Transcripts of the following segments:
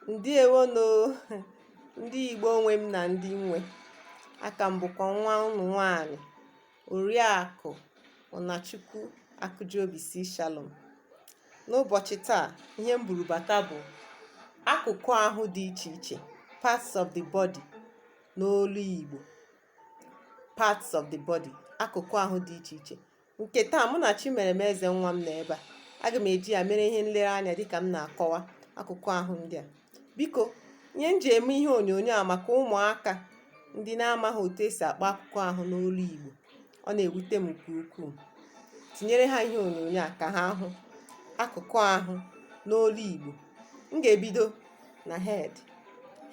Ndewonu ndị Igbo nwe m na ndị nwe, aka m bụkwa nwa unu nwanyị Oriakụ Ụnachukwu Akụjịobi Shalom. N'ụbọchị taa, ihe m buru bata bụ akụkụ ahụ dị iche iche, parts of the body n'olu Igbo. Parts of the body, akụkụ ahụ dị iche iche. Nke taa mụ na Chimeremeze nwa m nọ ebe a. Aga m eji ya mere ihe nlereanya dịka m na-akọwa akụkụ ahụ ndị a. Biko, ihe m ji eme ihe onyonyo a maka ụmụaka ndị na-amaghị otu esi akpọ akụkụ ahụ n'olu Igbo. Ọ na-ewute m nke ukwuu. Tinyere ha ihe onyonyo a ka ha hụ akụkụ ahụ n'olu Igbo. M ga-ebido na head.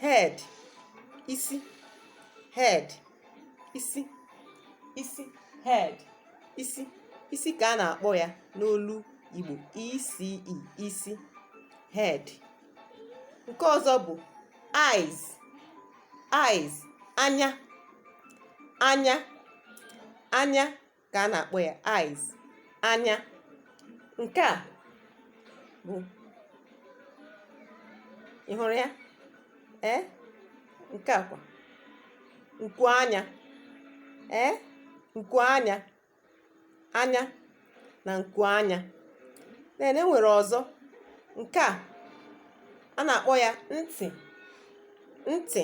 Head, isi. Head, isi. Isi, head, isi. Isi ka a na-akpọ ya n'olu Igbo. ECE, isi. Head. Nke ọzọ bụ eyes. Eyes, anya. Anya. Anya ka a na-akpọ ya eyes. Anya. Nke a bụ, ị hụrụ ya? Nke a kwa nkuanya. Nkuanya. Anya na nkuanya. E nwere ọzọ. Nke a na-akpọ ya ntị. Ntị.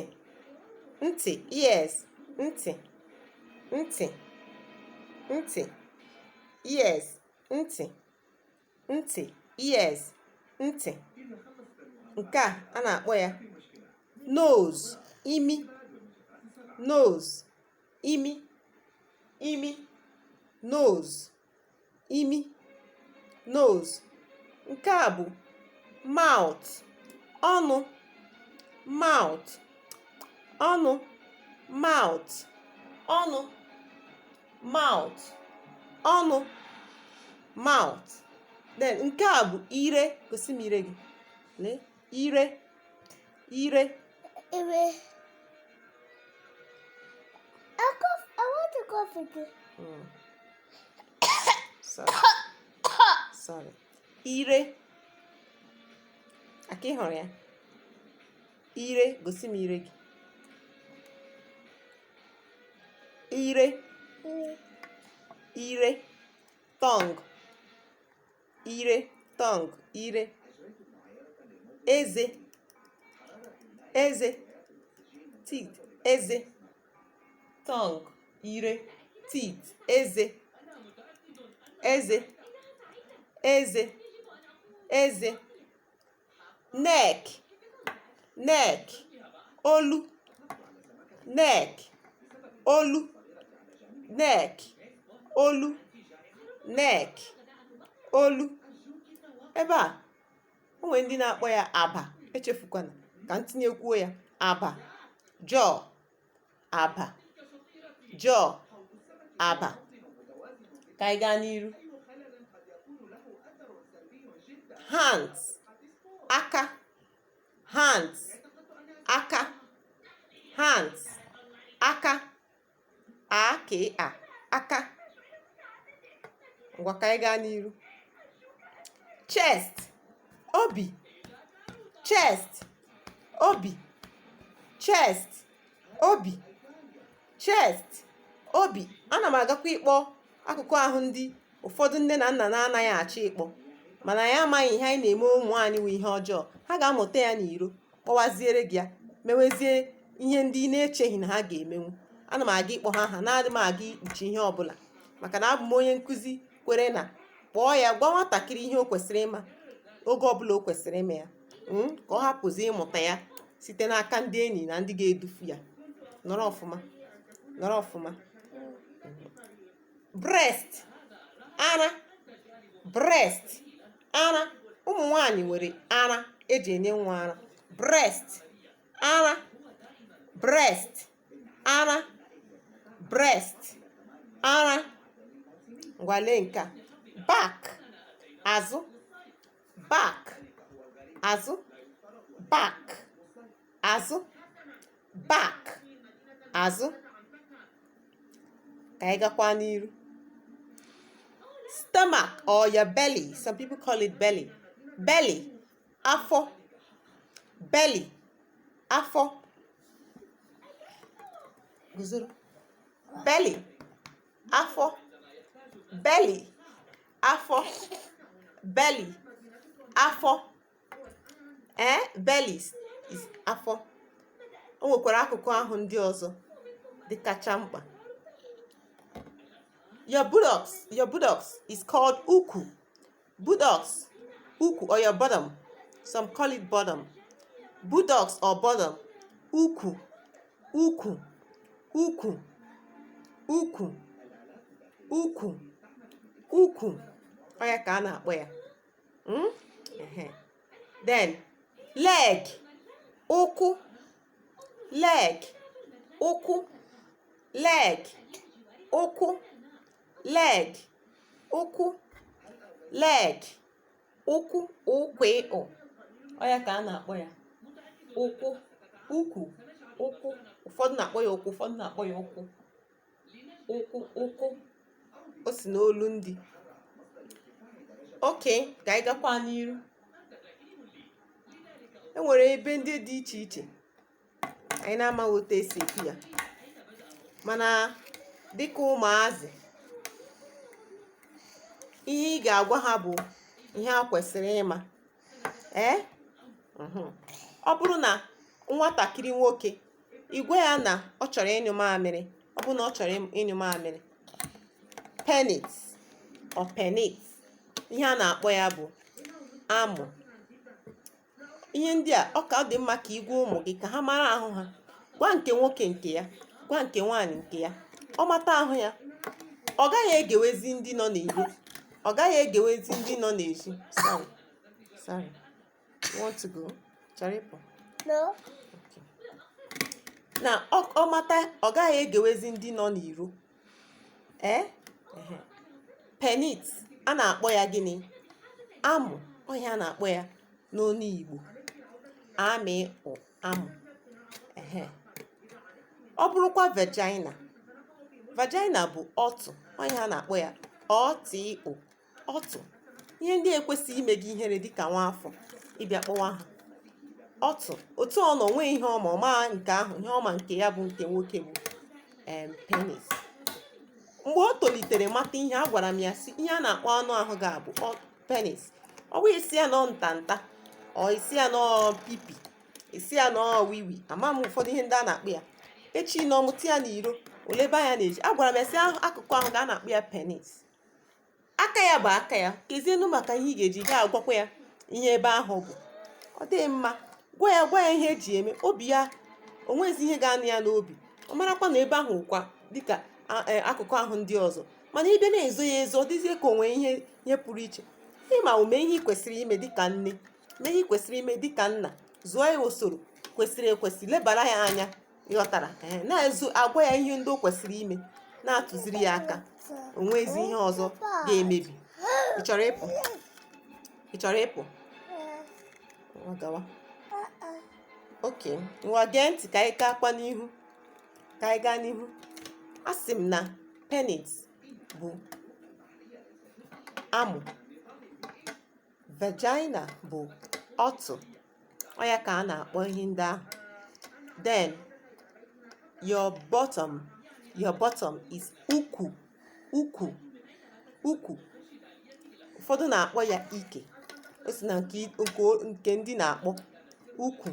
Ntị, ears. Ntị. Ntị. Ntị, ears. Ntị. Ntị, ears. Ntị. Nke a na-akpọ ya nose. Imi. Nose. Imi. Imi. Nose. Imi. Nose. Nke a bụ mouth. Ọnụ. Mouth. Ọnụ. Mouth. Ọnụ. Mouth. Ọnụ. Mouth. Then nke a bụ ire. Gosi m ire gị. Lee, ire. Ire. Ire. I want to cough again. Sorry. Ire. Aka ị hụrụ ya? Ire, gosi m ire gị. Ire. Ire. Tongue. Ire. Tongue. Ire. Eze. Eze. Teeth. Eze. Tongue. Ire. Teeth. Eze. Eze. Eze. Eze. Neck. Neck. Olu. Neck. Olu. Neck. Olu. Neck. Olu. Ebe a, o nwere ndị na-akpọ ya aba. Echefukwana ka m tinyekwuo ya. Aba. Jaw. Aba. Jaw. Aba. Ka anyị gaa n'iru. Hands. Aka. Hands. Aka. Hands. Aka. Aka. Ngwa ka anyị gaa n'iru. Chest. Obi. Chest. Obi. Chest. Obi. Chest. Obi. Ana m agakwa ịkpọ akụkụ ahụ ndị ụfọdụ nne na nna na-anaghị achọ ịkpọ, mana ya amaghị ihe anyị na-eme ụmụ anyị wụ ihe ọjọọ. Ha ga-amụta ya n'iro, kpọwaziere gị ya, mewezie ihe ndị ị na-echeghị na ha ga-emenwu. Ana m aga ịkpọ ha aha, na-adị m aga ikpuchi ihe ọbụla, maka na abụ m onye nkụzi kwere na kpọọ ya, gwa nwatakịrị ihe o kwesịrị ịma oge ọbụla o kwesịrị ime ya, ka ọ hapụzi ịmụta ya site n'aka ndị enyi na ndị ga-edufu ya. Nọrọ ọfụma. Nọrọ ọfụma. Breast. Ara. Breast. Ara. Ụmụ nwanyị nwere ara eji enye nwa ara. Breast. Ara. Breast. Ara. Breast. Ara. Ngwa lee nke a. Back. Azụ. Back. Azụ. Back. Azụ. Back. Azụ. Ka anyị gakwa n'iru. Stomach or your belly. Some people call it belly. Belly. Afọ. belly, afọ. Guzoro. Belly, afọ. Belly, afọ. Belly, afọ. Belly is afọ. O nwekwara akụkụ ahụ ndị ọzọ dị kacha mkpa. Your buttocks is called ukwu. Buttocks, ukwu, or your bottom. Some call it bottom. Buttocks or bottom. Ukwu, ukwu, ukwu, ukwu, ukwu, ukwu. Ọ ya ka a na-akpọ ya. Then leg, ụkwụ, leg, ụkwụ, leg, ụkwụ, leg, ụkwụ, leg, ụkwụ, ụkwụ. Ọ ya ka a na-akpọ ya. Ụkwụ, ukwu, ụkwụ. Ụfọdụ na-akpọ ya ụkwụ, ụfọdụ na-akpọ ya ụkwụ. Ụkwụ, ụkwụ. O si n'olu ndị. Okay, ka anyị gakwa n'iru. E nwere ebe ndị dị iche iche anyị na-amaghị otu esi ekwu ya, mana dịka ụmụazị, ihe ị ga-agwa ha bụ ihe ha kwesịrị ịma. Ọ bụrụ na nwatakịrị nwoke, igwe ya na ọ chọrọ ịnyụ mamịrị, ọ bụrụ na ọ chọrọ ịnyụ mamịrị, penit or penit, ihe a na-akpọ ya bụ amụ. Ihe ndị a, ọ ka dị mma ka igwe ụmụ gị ka ha mara ahụ ha. Gwa nke nwoke nke ya, gwa nke nwaanyị nke ya. Ọ mata ahụ ya, ọ gaghị egewezi ndị nọ n'iro, ọ gaghị egewezi ndị nọ n'ezi. Sorry. You want to go? Chọrọ ịpụ? No. Okay. Na ọ mata, ọ gaghị egewezi ndị nọ n'iro. Penit, a na-akpọ ya gịnị? Amụ. Ọhịa a na-akpọ ya n'onu Igbo. Amụ. Ọ bụrụkwa vagina. Vagina bụ ọtụ. Ọhịa a na-akpọ ya ọtụ. Ihe ndị ekwesịghị ime gị ihere dịka nwa afọ ịbịa kpọwa ha ọtụ. Otu ọ nọ nwee ihe ọma, ọma nke ahụ, ihe ọma nke ya bụ nke nwoke bụ penis. Mgbe o tolitere mata ihe, a gwara m ya si ihe a na-akpọ anụ ahụ ga-abụ penis. Ọ bụ isi ya nọ ntanta, ọ isi ya nọ pipi, isi ya nọ wiwi, ama m ụfọdụ ihe ndị a na-akpụ ya. Echi na ọmụta ya n'iro, oleba ya na-eji. A gwara m ya si akụkụ ahụ ga na-akpụ ya penis. Aka ya bụ aka ya. Kezienụ maka ihe ị ga-eji ga-agwakwa ya ihe ebe ahụ bụ. Ọ dị mma, gwa ya ihe eji eme. Obi ya, o nwezi ihe ga-anụ ya n'obi. Ọ marakwa na ebe ahụ kwa dịka akụkụ ahụ ndị ọzọ, mana ị bịa na-ezo ya ezo, ọ dịzie ka o nwee ihe pụrụ iche. Ịma ume ihe ị kwesịrị ime dịka nne, mee ihe ị kwesịrị ime dịka nna, zụọ ya usoro kwesịrị ekwesị, lebara ya anya, ịghọtara. Na-ezu agwa ya ihe ndị o kwesịrị ime, na-atụziri ya aka. O nwezi ihe ọzọ ga-emebi. Ị chọrọ ịpụ? Gawa. Okay, ngwa gee ntị ka anyị gaa n'ihu. A sị m na penis bụ amụ, vagina bụ ọtụ. Ọ ya ka a na-akpọ ihe ndị ahụ. Then your bottom is ukwu. Ụfọdụ na-akpọ ya ike. O si na nke ndị na-akpọ ukwu.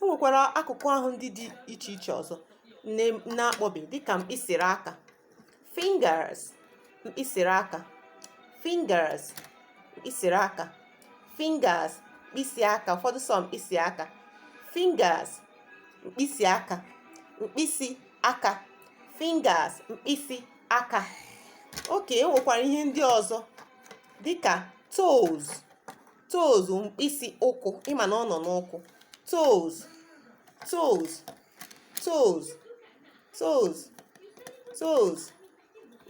O nwekwara akụkụ ahụ ndị dị iche iche ọzọ na-akpọbe dịka mkpịsịrị aka, fingers, mkpịsịrị aka, fingers, mkpịsịrị aka, fingers, mkpịsị aka. Ụfọdụ sọ mkpịsị aka, fingers, mkpịsị aka, mkpịsị aka, fingers, mkpịsị aka. Oke, e nwekwara ihe ndị ọzọ dịka toes, mkpịsị ụkwụ. Ịma na ọ nọ n'ụkwụ. Toes,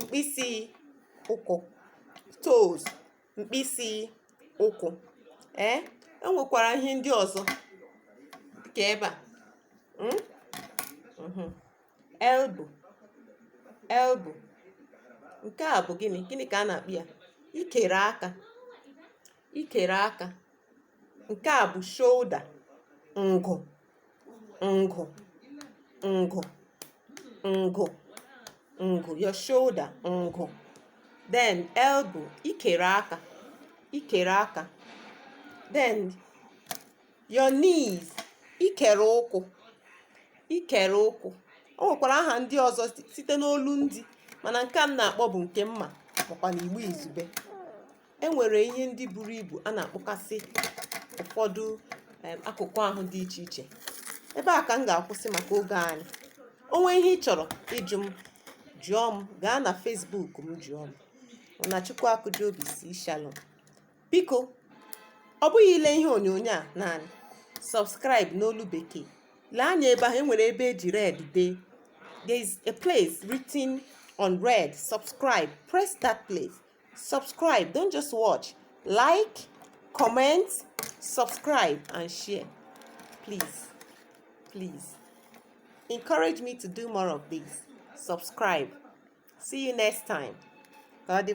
mkpịsị ụkwụ. Toes, mkpịsị ụkwụ. E nwekwara ihe ndị ọzọ dịka ebe a. Elbow. Nke a bụ gịnị ka a na-akpọ ya? Ikere aka. Nke a bụ shoulder. ngụ ngụ ngụ ngụ ngụ, your shoulder, ngụ. Then elbow, ikere aka. Then your knees, ikere ụkwụ. O nwekwara aha ndị ọzọ site n'olu ndị, mana nke a m na-akpọ bụ nke mma makwa na igbo izugbe. Enwere ihe ndị buru ibu a na-akpọkasị ụfọdụ akụkụ ahụ dị iche iche. Ebe a ka m ga-akwụsị maka oge anyị. Onwe ihe ị chọrọ ịjụ m, jụọ m, gaa na Facebook m jụọ m. Ọnachukwu Akụjụobisi Shalom. Biko, ọ bụghị ile ihe onyonyo a naanị, subscribe n'olu bekee. Lee anya ebe ahụ, enwere ebe eji red dee. There is a place written on red, subscribe. Press that place. Subscribe. Don't just watch. Like, comment, subscribe, and share. Please. Encourage me to do more of this. Subscribe. See you next time. God